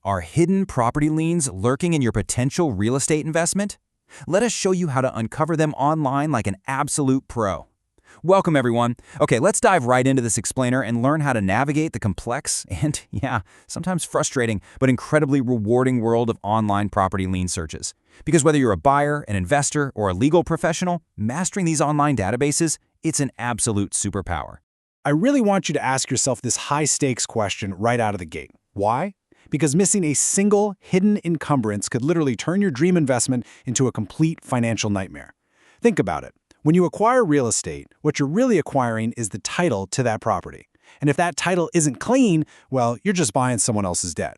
Are hidden property liens lurking in your potential real estate investment? Let us show you how to uncover them online like an absolute pro. Welcome, everyone. Okay, let's dive right into this explainer and learn how to navigate the complex and, yeah, sometimes frustrating, but incredibly rewarding world of online property lien searches. Because whether you're a buyer, an investor, or a legal professional, mastering these online databases, it's an absolute superpower. I really want you to ask yourself this high-stakes question right out of the gate. Why? Because missing a single hidden encumbrance could literally turn your dream investment into a complete financial nightmare. Think about it. When you acquire real estate, what you're really acquiring is the title to that property. And if that title isn't clean, well, you're just buying someone else's debt.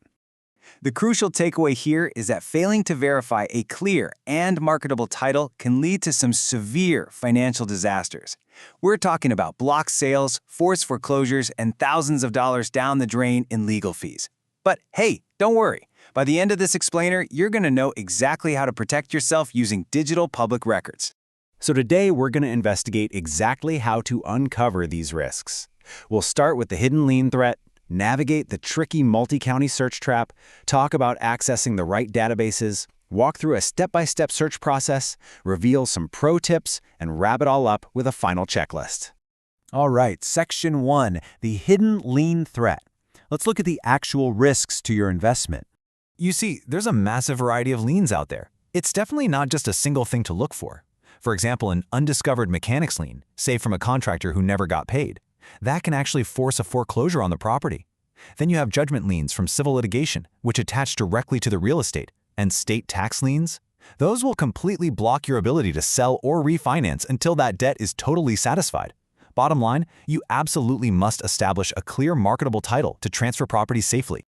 The crucial takeaway here is that failing to verify a clear and marketable title can lead to some severe financial disasters. We're talking about block sales, forced foreclosures, and thousands of dollars down the drain in legal fees. But hey, don't worry. By the end of this explainer, you're going to know exactly how to protect yourself using digital public records. So today, we're going to investigate exactly how to uncover these risks. We'll start with the hidden lien threat, navigate the tricky multi-county search trap, talk about accessing the right databases, walk through a step-by-step search process, reveal some pro tips, and wrap it all up with a final checklist. All right, Section 1, the hidden lien threat. Let's look at the actual risks to your investment. You see, there's a massive variety of liens out there. It's definitely not just a single thing to look for. For example, an undiscovered mechanics lien, say from a contractor who never got paid, that can actually force a foreclosure on the property. Then you have judgment liens from civil litigation, which attach directly to the real estate, and state tax liens. Those will completely block your ability to sell or refinance until that debt is totally satisfied. Bottom line, you absolutely must establish a clear marketable title to transfer properties safely.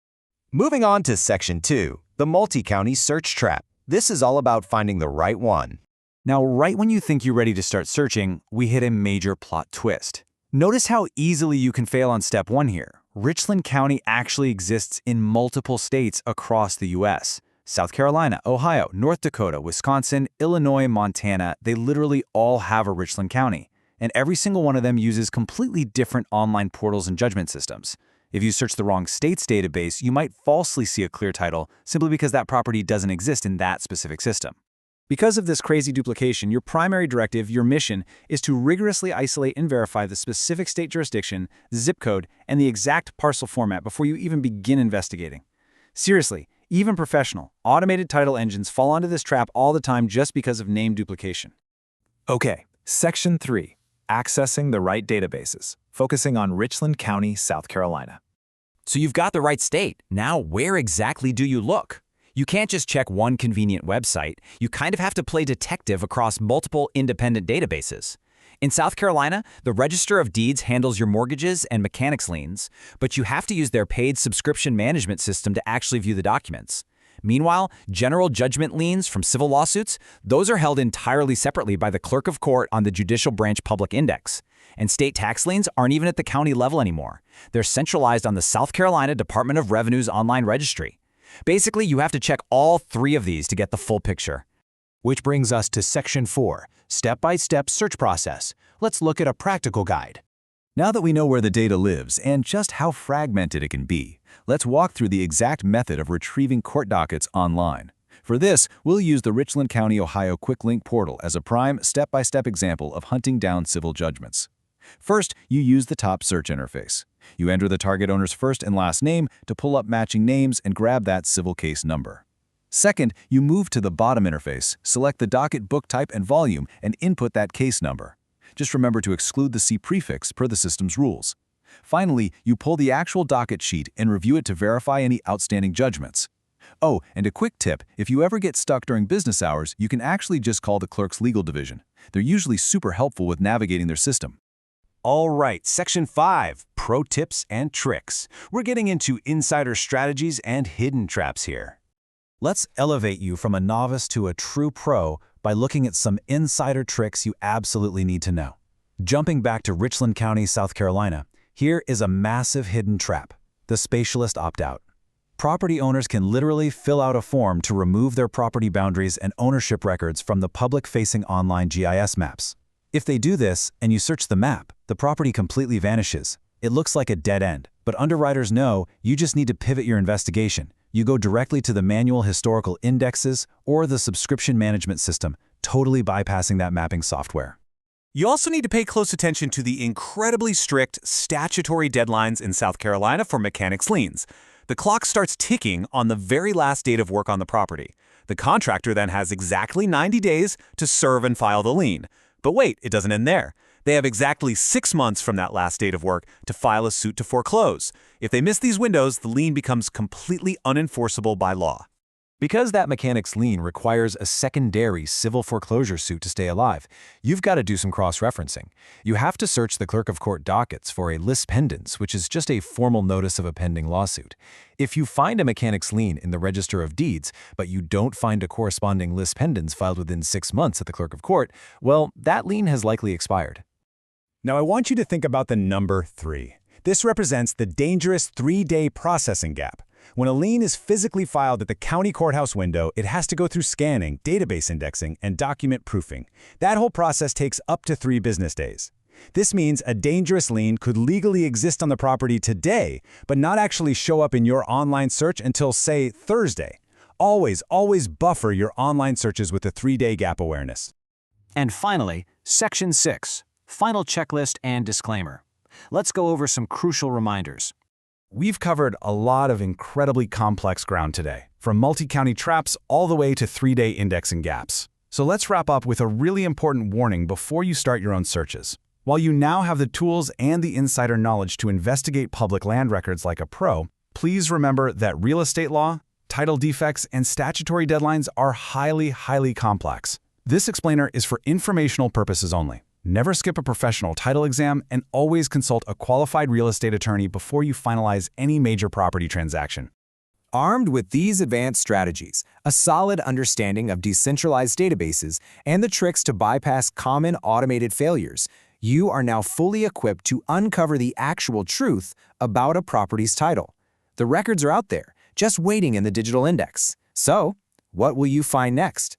Moving on to Section 2, the multi-county search trap. This is all about finding the right one. Now, right when you think you're ready to start searching, we hit a major plot twist. Notice how easily you can fail on step 1 here. Richland County actually exists in multiple states across the U.S. South Carolina, Ohio, North Dakota, Wisconsin, Illinois, Montana, they literally all have a Richland County. And every single one of them uses completely different online portals and judgment systems. If you search the wrong state's database, you might falsely see a clear title simply because that property doesn't exist in that specific system. Because of this crazy duplication, your primary directive, your mission, is to rigorously isolate and verify the specific state jurisdiction, zip code, and the exact parcel format before you even begin investigating. Seriously, even professional, automated title engines fall into this trap all the time just because of name duplication. Okay, Section 3. Accessing the right databases, focusing on Richland County, South Carolina. So you've got the right state. Now, where exactly do you look? You can't just check one convenient website. You kind of have to play detective across multiple independent databases. In South Carolina, the Register of Deeds handles your mortgages and mechanics liens, but you have to use their paid subscription management system to actually view the documents. Meanwhile, general judgment liens from civil lawsuits, those are held entirely separately by the clerk of court on the Judicial Branch Public Index. And state tax liens aren't even at the county level anymore. They're centralized on the South Carolina Department of Revenue's online registry. Basically, you have to check all 3 of these to get the full picture. Which brings us to Section 4, step-by-step search process. Let's look at a practical guide. Now that we know where the data lives and just how fragmented it can be, let's walk through the exact method of retrieving court dockets online. For this, we'll use the Richland County, Ohio Quick Link portal as a prime step-by-step example of hunting down civil judgments. First, you use the top search interface. You enter the target owner's first and last name to pull up matching names and grab that civil case number. Second, you move to the bottom interface, select the docket book type and volume, and input that case number. Just remember to exclude the C prefix per the system's rules. Finally, you pull the actual docket sheet and review it to verify any outstanding judgments. Oh, and a quick tip, if you ever get stuck during business hours, you can actually just call the clerk's legal division. They're usually super helpful with navigating their system. All right, Section 5, pro tips and tricks. We're getting into insider strategies and hidden traps here. Let's elevate you from a novice to a true pro by looking at some insider tricks you absolutely need to know. Jumping back to Richland County, South Carolina, here is a massive hidden trap, the spatialist opt-out. Property owners can literally fill out a form to remove their property boundaries and ownership records from the public-facing online GIS maps. If they do this and you search the map, the property completely vanishes. It looks like a dead end, but underwriters know you just need to pivot your investigation. You go directly to the manual historical indexes or the subscription management system, totally bypassing that mapping software. You also need to pay close attention to the incredibly strict statutory deadlines in South Carolina for mechanics liens. The clock starts ticking on the very last date of work on the property. The contractor then has exactly 90 days to serve and file the lien. But wait, it doesn't end there. They have exactly 6 months from that last date of work to file a suit to foreclose. If they miss these windows, the lien becomes completely unenforceable by law. Because that mechanics lien requires a secondary civil foreclosure suit to stay alive, you've got to do some cross-referencing. You have to search the clerk of court dockets for a lis pendens, which is just a formal notice of a pending lawsuit. If you find a mechanics lien in the Register of Deeds, but you don't find a corresponding lis pendens filed within 6 months at the clerk of court, well, that lien has likely expired. Now I want you to think about the number 3. This represents the dangerous 3-day processing gap. When a lien is physically filed at the county courthouse window, it has to go through scanning, database indexing, and document proofing. That whole process takes up to 3 business days. This means a dangerous lien could legally exist on the property today, but not actually show up in your online search until, say, Thursday. Always buffer your online searches with a 3-day gap awareness. And finally, Section 6, Final Checklist and Disclaimer. Let's go over some crucial reminders. We've covered a lot of incredibly complex ground today, from multi-county traps all the way to 3-day indexing gaps. So let's wrap up with a really important warning before you start your own searches. While you now have the tools and the insider knowledge to investigate public land records like a pro, please remember that real estate law, title defects, and statutory deadlines are highly complex. This explainer is for informational purposes only. Never skip a professional title exam and always consult a qualified real estate attorney before you finalize any major property transaction. Armed with these advanced strategies, a solid understanding of decentralized databases, and the tricks to bypass common automated failures, you are now fully equipped to uncover the actual truth about a property's title. The records are out there, just waiting in the digital index. So, what will you find next?